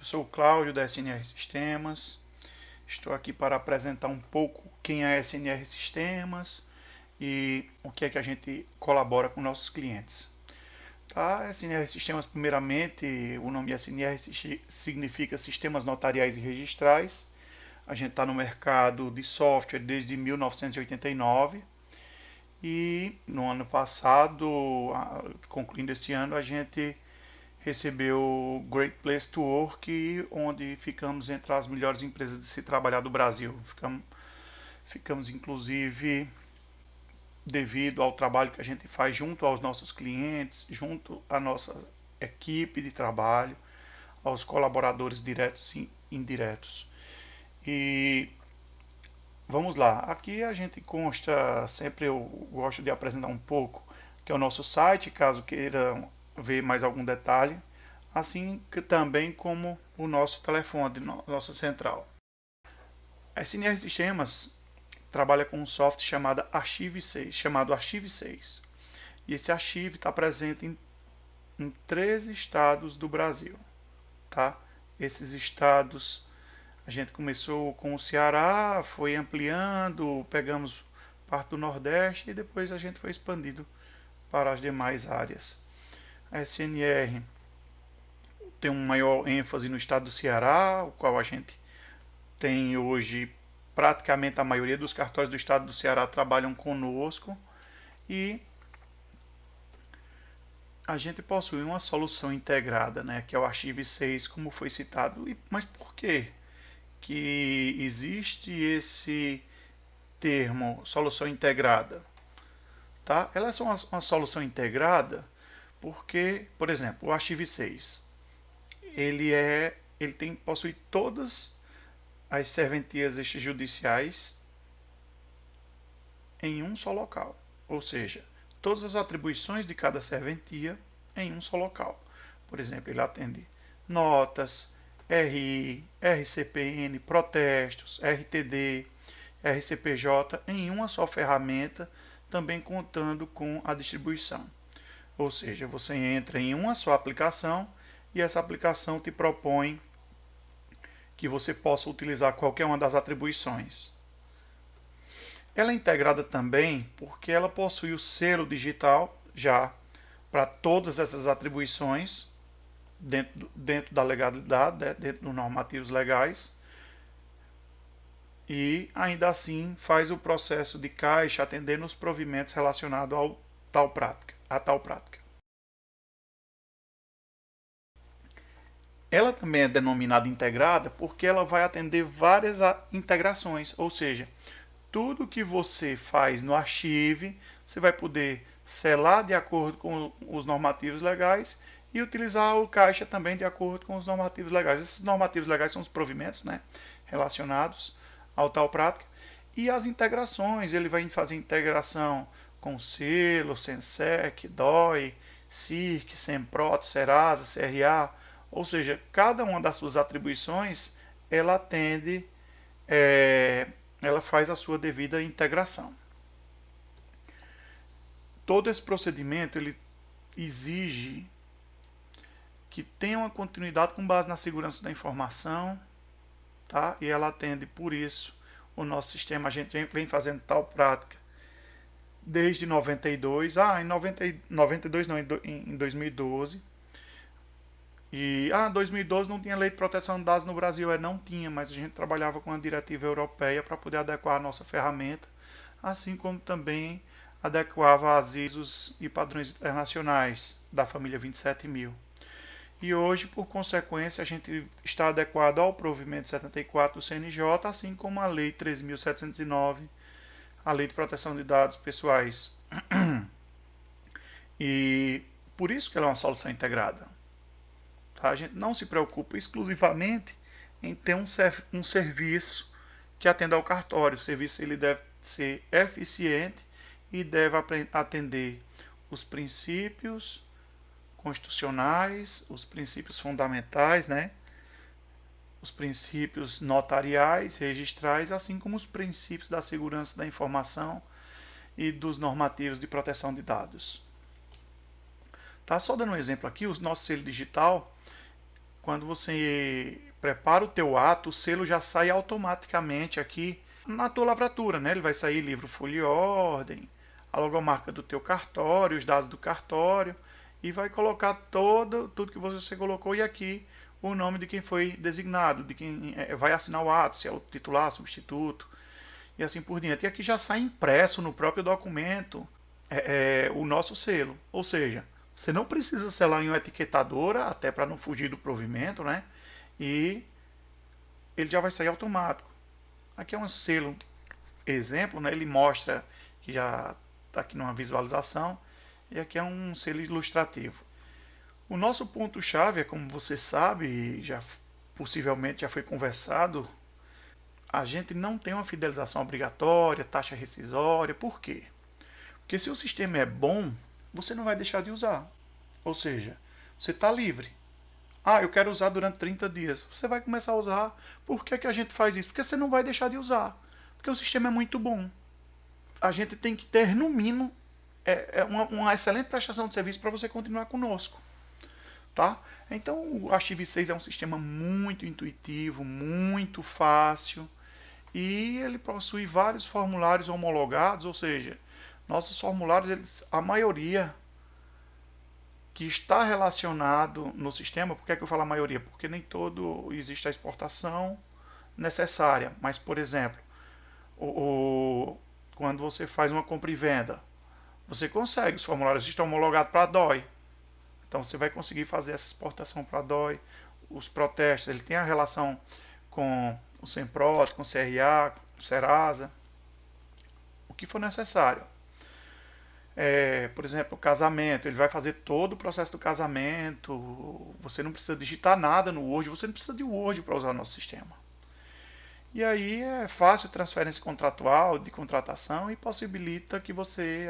Eu sou o Cláudio da SNR Sistemas. Estou aqui para apresentar um pouco quem é a SNR Sistemas e o que é que a gente colabora com nossos clientes. Tá? SNR Sistemas, primeiramente, o nome SNR significa Sistemas Notariais e Registrais. A gente está no mercado de software desde 1989 e no ano passado, concluindo esse ano, a gente recebeu o Great Place to Work, onde ficamos entre as melhores empresas de se trabalhar do Brasil. Ficamos inclusive devido ao trabalho que a gente faz junto aos nossos clientes, junto à nossa equipe de trabalho, aos colaboradores diretos e indiretos. E vamos lá, aqui a gente consta, sempre eu gosto de apresentar um pouco, que é o nosso site, caso queiram ver mais algum detalhe, assim que também como o nosso telefone, nossa central. A SNR Sistemas trabalha com um software chamado Archive6. E esse Archive está presente em 13 estados do Brasil. Tá? Esses estados, a gente começou com o Ceará, foi ampliando, pegamos parte do Nordeste e depois a gente foi expandindo para as demais áreas. A SNR tem um maior ênfase no estado do Ceará, o qual a gente tem hoje praticamente a maioria dos cartórios do estado do Ceará trabalham conosco e a gente possui uma solução integrada, né, que é o Archive6, como foi citado. Mas por que existe esse termo solução integrada? Tá? Ela é uma solução integrada porque, por exemplo, o Archive6 ele possui todas as serventias extrajudiciais em um só local, ou seja, todas as atribuições de cada serventia em um só local. Por exemplo, ele atende notas, RI, RCPN, protestos, RTD, RCPJ em uma só ferramenta, também contando com a distribuição. Ou seja, você entra em uma só aplicação e essa aplicação te propõe que você possa utilizar qualquer uma das atribuições. Ela é integrada também porque ela possui o selo digital já para todas essas atribuições dentro da legalidade, dentro dos normativos legais, e ainda assim faz o processo de caixa atendendo os provimentos relacionados à tal prática. Ela também é denominada integrada porque ela vai atender várias integrações, ou seja, tudo que você faz no Archive, você vai poder selar de acordo com os normativos legais e utilizar o caixa também de acordo com os normativos legais. Esses normativos legais são os provimentos, né, relacionados ao tal prática. E as integrações, ele vai fazer integração com Selo, Sensec, DOI, CIRC, Semprot, Serasa, CRA, ou seja, cada uma das suas atribuições, ela atende, ela faz a sua devida integração. Todo esse procedimento ele exige que tenha uma continuidade com base na segurança da informação, tá? E ela atende por isso o nosso sistema. A gente vem fazendo tal prática desde 92, em 92 não, em 2012. E 2012 não tinha lei de proteção de dados no Brasil, não tinha, mas a gente trabalhava com a diretiva europeia para poder adequar a nossa ferramenta, assim como também adequava às ISOs e padrões internacionais da família 27000. E hoje, por consequência, a gente está adequado ao provimento 74 do CNJ, assim como a Lei 3.709, a Lei de Proteção de Dados Pessoais. E por isso que ela é uma solução integrada. Tá? A gente não se preocupa exclusivamente em ter um serviço que atenda ao cartório. O serviço ele deve ser eficiente e deve atender os princípios constitucionais, os princípios fundamentais, né? Os princípios notariais, registrais, assim como os princípios da segurança da informação e dos normativos de proteção de dados. Tá? Só dando um exemplo aqui, o nosso selo digital, quando você prepara o teu ato, o selo já sai automaticamente aqui na tua lavratura, né? Ele vai sair livro, folha e ordem, a logomarca do teu cartório, os dados do cartório, e vai colocar tudo que você colocou e aqui o nome de quem foi designado, de quem vai assinar o ato, se é o titular, substituto, e assim por diante. E aqui já sai impresso no próprio documento o nosso selo, ou seja, você não precisa selar em uma etiquetadora, até para não fugir do provimento, né? E ele já vai sair automático. Aqui é um selo exemplo, né? Ele mostra que já está aqui numa visualização, e aqui é um selo ilustrativo. O nosso ponto-chave é, como você sabe, já possivelmente já foi conversado, a gente não tem uma fidelização obrigatória, taxa rescisória. Por quê? Porque se o sistema é bom, você não vai deixar de usar. Ou seja, você está livre. Ah, eu quero usar durante 30 dias. Você vai começar a usar. Por que a gente faz isso? Porque você não vai deixar de usar. Porque o sistema é muito bom. A gente tem que ter, no mínimo, uma excelente prestação de serviço para você continuar conosco. Tá? Então, o Archive 6 é um sistema muito intuitivo, muito fácil. E ele possui vários formulários homologados, ou seja, nossos formulários, a maioria que está relacionado no sistema. Por que eu falo a maioria? Porque nem todo existe a exportação necessária. Mas, por exemplo, quando você faz uma compra e venda, você consegue, os formulários estão homologados para a DOI. Então você vai conseguir fazer essa exportação para a DOI. Os protestos, ele tem a relação com o SEMPROT, com o CRA, com o Serasa, o que for necessário. Por exemplo, o casamento, ele vai fazer todo o processo do casamento. Você não precisa digitar nada no Word, você não precisa de Word para usar o nosso sistema. E aí é fácil transferência contratual, de contratação, e possibilita que você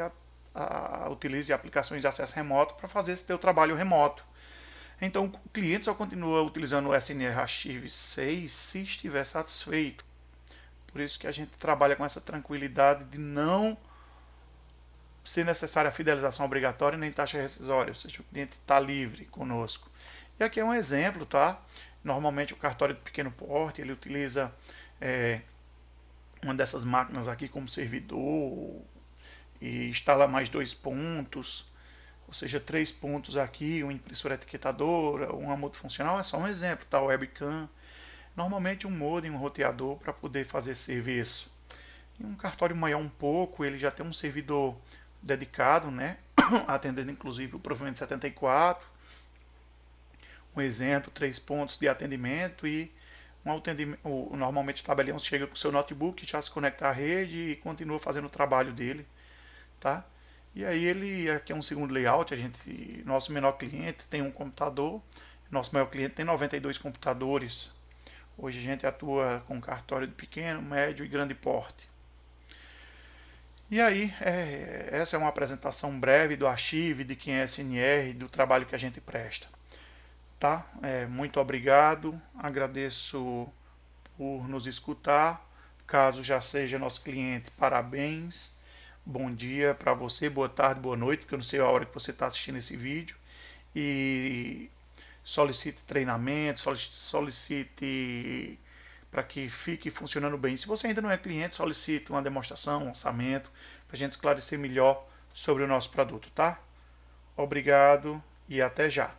utilize aplicações de acesso remoto para fazer esse teu trabalho remoto. Então o cliente só continua utilizando o SNR Archive 6 se estiver satisfeito. Por isso que a gente trabalha com essa tranquilidade de não ser necessária a fidelização obrigatória nem taxa rescisória, ou seja, o cliente está livre conosco. E aqui é um exemplo, tá? Normalmente o cartório de pequeno porte, ele utiliza uma dessas máquinas aqui como servidor e instala mais 2 pontos, ou seja, 3 pontos aqui, uma impressora etiquetadora, uma multifuncional, é só um exemplo, tá? Webcam, normalmente um modem, um roteador para poder fazer serviço. E um cartório maior um pouco, ele já tem um servidor dedicado, né? Atendendo inclusive o provimento 74, um exemplo, 3 pontos de atendimento e normalmente o tabelião chega com o seu notebook, já se conecta à rede e continua fazendo o trabalho dele, tá? E aí aqui é um segundo layout, nosso menor cliente tem um computador, nosso maior cliente tem 92 computadores. Hoje a gente atua com cartório de pequeno, médio e grande porte. E aí, essa é uma apresentação breve do Archive, de quem é SNR, do trabalho que a gente presta. Tá? Muito obrigado, agradeço por nos escutar. Caso já seja nosso cliente, parabéns. Bom dia para você, boa tarde, boa noite, porque eu não sei a hora que você está assistindo esse vídeo. E solicite treinamento, solicite para que fique funcionando bem. Se você ainda não é cliente, solicite uma demonstração, um orçamento, para a gente esclarecer melhor sobre o nosso produto, tá? Obrigado e até já.